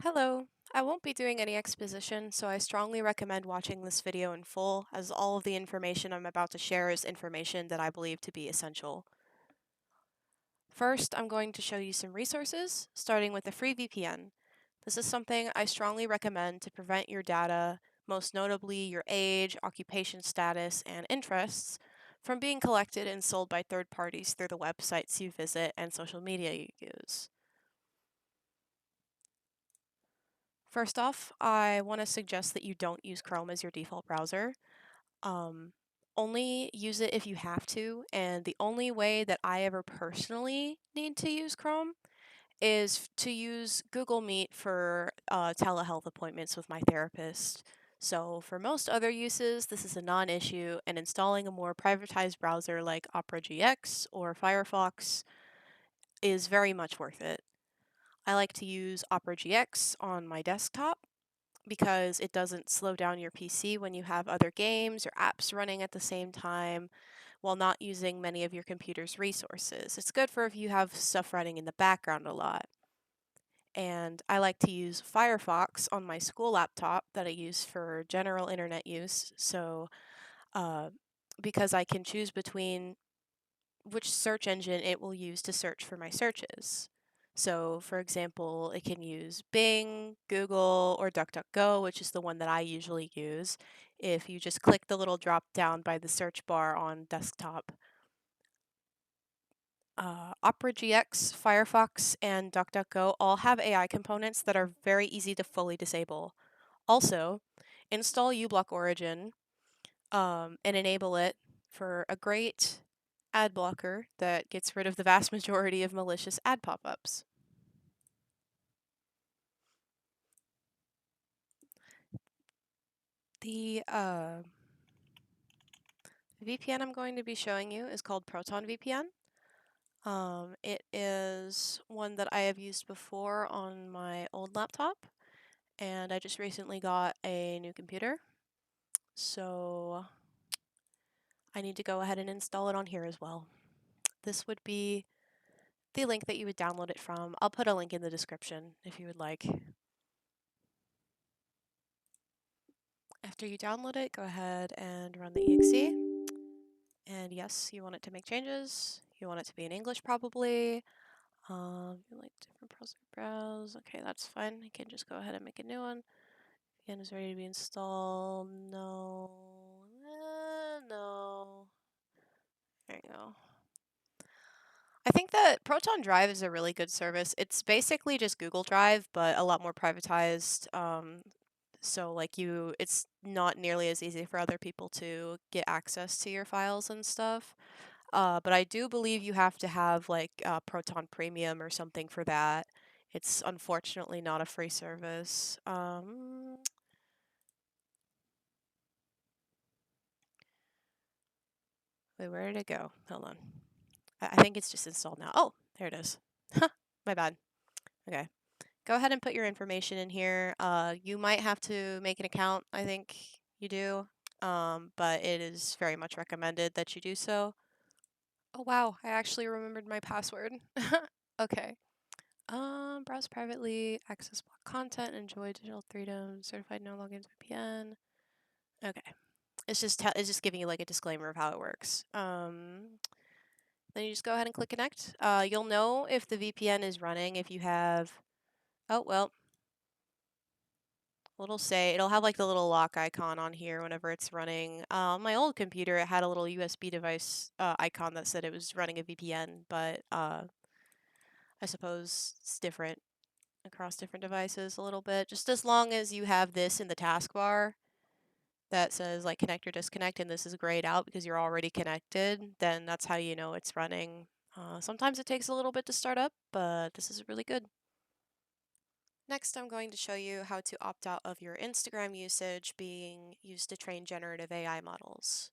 Hello. I won't be doing any exposition, so I strongly recommend watching this video in full, as all of the information I'm about to share is information that I believe to be essential. First, I'm going to show you some resources, starting with a free VPN. This is something I strongly recommend to prevent your data, most notably your age, occupation status, and interests, from being collected and sold by third parties through the websites you visit and social media you use. First off, I want to suggest that you don't use Chrome as your default browser. Um, Only use it if you have to, and the only way that I ever personally need to use Chrome is to use Google Meet for telehealth appointments with my therapist. So for most other uses, this is a non-issue, and installing a more privatized browser like Opera GX or Firefox is very much worth it. I like to use Opera GX on my desktop because it doesn't slow down your PC when you have other games or apps running at the same time while not using many of your computer's resources. It's good for if you have stuff running in the background a lot. And I like to use Firefox on my school laptop that I use for general internet use. So, uh, because I can choose between which search engine it will use to search for my searches. So, for example, it can use Bing, Google, or DuckDuckGo, which is the one that I usually use. If you just click the little drop down by the search bar on desktop, Opera GX, Firefox, and DuckDuckGo all have AI components that are very easy to fully disable. Also, install uBlock Origin and enable it for a great ad blocker that gets rid of the vast majority of malicious ad pop-ups. The VPN I'm going to be showing you is called ProtonVPN. It is one that I have used before on my old laptop, and I just recently got a new computer, so I need to go ahead and install it on here as well. This would be the link that you would download it from. I'll put a link in the description if you would like. After you download it, go ahead and run the exe. And yes, you want it to make changes. You want it to be in English probably. You like different browser browse. Okay, that's fine. I can just go ahead and make a new one. VPN is ready to be installed. No. No. There you go. I think that Proton Drive is a really good service. It's basically just Google Drive, but a lot more privatized. So like it's not nearly as easy for other people to get access to your files and stuff. But I do believe you have to have like Proton Premium or something for that. It's unfortunately not a free service. Wait, where did it go? Hold on. I think it's just installed now. Oh, there it is. My bad. Okay. Go ahead and put your information in here. You might have to make an account. I think you do. But it is very much recommended that you do so. Oh wow, I actually remembered my password. Okay. Browse privately, access block content, enjoy digital freedom, certified no logins VPN. Okay. It's just giving you like a disclaimer of how it works. Then you just go ahead and click connect. You'll know if the VPN is running if you have, oh well, it'll have like the little lock icon on here whenever it's running. On my old computer, it had a little USB device icon that said it was running a VPN, but I suppose it's different across different devices a little bit. Just as long as you have this in the taskbar that says like connect or disconnect, and this is grayed out because you're already connected, then that's how you know it's running. Sometimes it takes a little bit to start up, but this is really good. Next, I'm going to show you how to opt out of your Instagram usage being used to train generative AI models.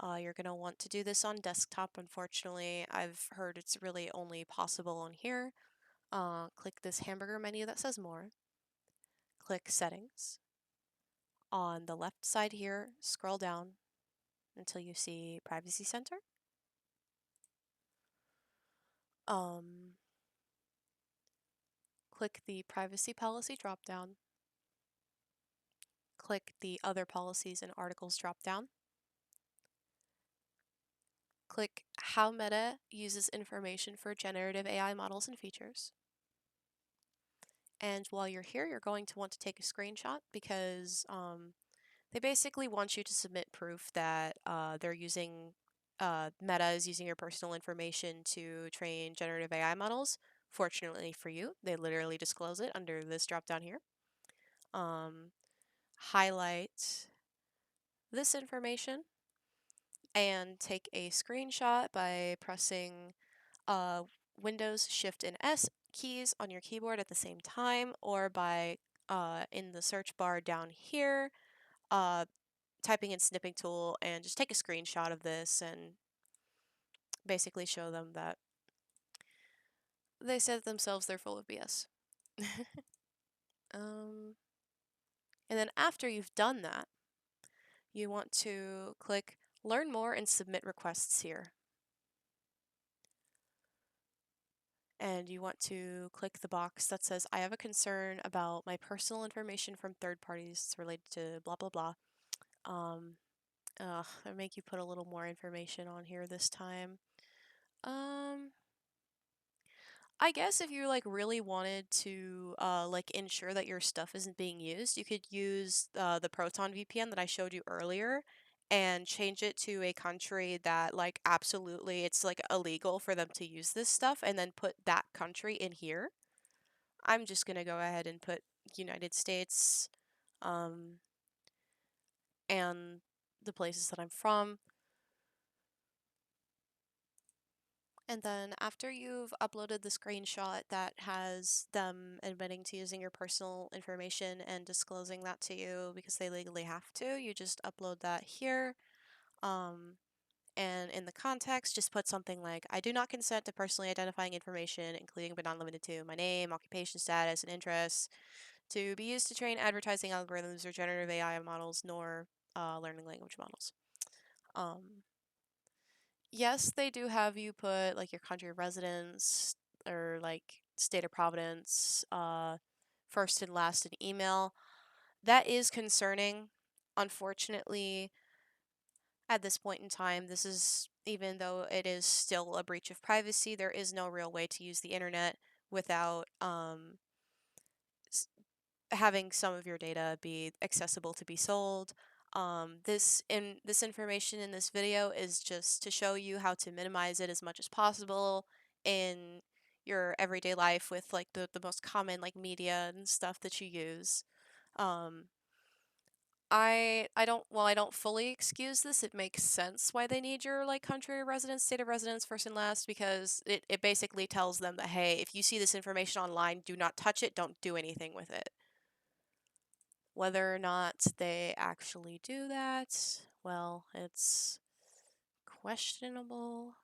You're going to want to do this on desktop, unfortunately. I've heard it's really only possible on here. Click this hamburger menu that says more. Click Settings. On the left side here, scroll down until you see Privacy Center. click the Privacy Policy dropdown, click the Other Policies and Articles dropdown, click How Meta Uses Information for Generative AI Models and Features. And while you're here, you're going to want to take a screenshot because they basically want you to submit proof that Meta is using your personal information to train generative AI models. Fortunately for you, they literally disclose it under this drop down here. Highlight this information and take a screenshot by pressing Windows Shift and S keys on your keyboard at the same time, or by in the search bar down here, typing in snipping tool, and just take a screenshot of this and basically show them that they said themselves they're full of BS. And then after you've done that, you want to click Learn More and Submit Requests here. And you want to click the box that says, I have a concern about my personal information from third parties related to blah, blah, blah. I make you put a little more information on here this time. I guess if you really wanted to ensure that your stuff isn't being used, you could use the ProtonVPN that I showed you earlier and change it to a country that absolutely it's illegal for them to use this stuff, and then put that country in here. I'm just gonna go ahead and put United States and the places that I'm from. And then after you've uploaded the screenshot that has them admitting to using your personal information and disclosing that to you because they legally have to, you just upload that here. And in the context, just put something like, I do not consent to personally identifying information, including but not limited to my name, occupation status, and interests, to be used to train advertising algorithms or generative AI models, nor learning language models. Yes, they do have you put your country of residence or state of providence, first and last, and email. That is concerning. Unfortunately, at this point in time, this is, even though it is still a breach of privacy, there is no real way to use the internet without having some of your data be accessible to be sold. This information in this video is just to show you how to minimize it as much as possible in your everyday life with the most common media and stuff that you use. I don't fully excuse this. It makes sense why they need your country of residence, state of residence, first and last, because it basically tells them that, hey, if you see this information online, do not touch it, don't do anything with it. Whether or not they actually do that, well, it's questionable.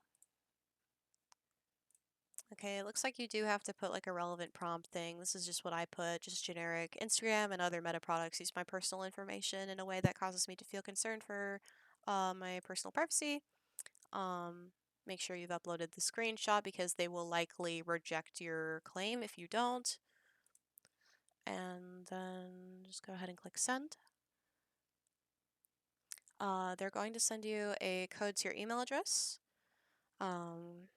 Okay, it looks like you do have to put a relevant prompt thing. This is just what I put, just generic. Instagram and other meta products use my personal information in a way that causes me to feel concerned for my personal privacy. Make sure you've uploaded the screenshot because they will likely reject your claim if you don't. And then just go ahead and click send. They're going to send you a code to your email address. And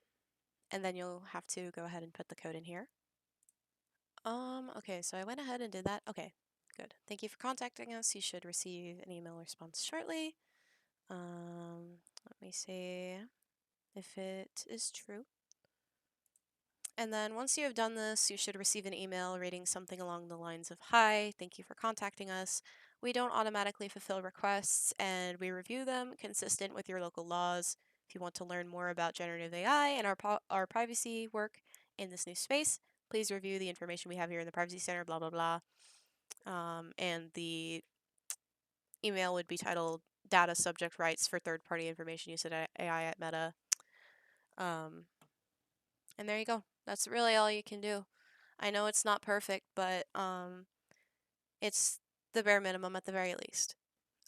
then you'll have to go ahead and put the code in here. Okay, so I went ahead and did that. Okay, good. Thank you for contacting us. You should receive an email response shortly. Let me see if it is true. And then once you have done this, you should receive an email reading something along the lines of, hi, thank you for contacting us. We don't automatically fulfill requests, and we review them consistent with your local laws. If you want to learn more about generative AI and our privacy work in this new space, please review the information we have here in the Privacy Center, blah, blah, blah. And the email would be titled Data Subject Rights for Third-Party Information Use at AI at Meta. And there you go. That's really all you can do. I know it's not perfect, but it's the bare minimum at the very least.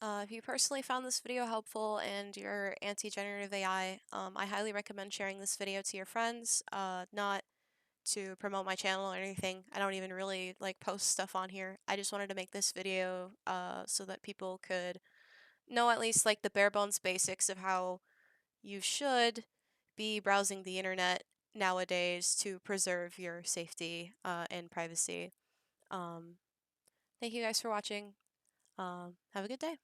If you personally found this video helpful and you're anti-generative AI, I highly recommend sharing this video to your friends. Not to promote my channel or anything. I don't even really like post stuff on here. I just wanted to make this video so that people could know at least like the bare bones basics of how you should be browsing the internet nowadays to preserve your safety and privacy. Um, Thank you guys for watching. Have a good day.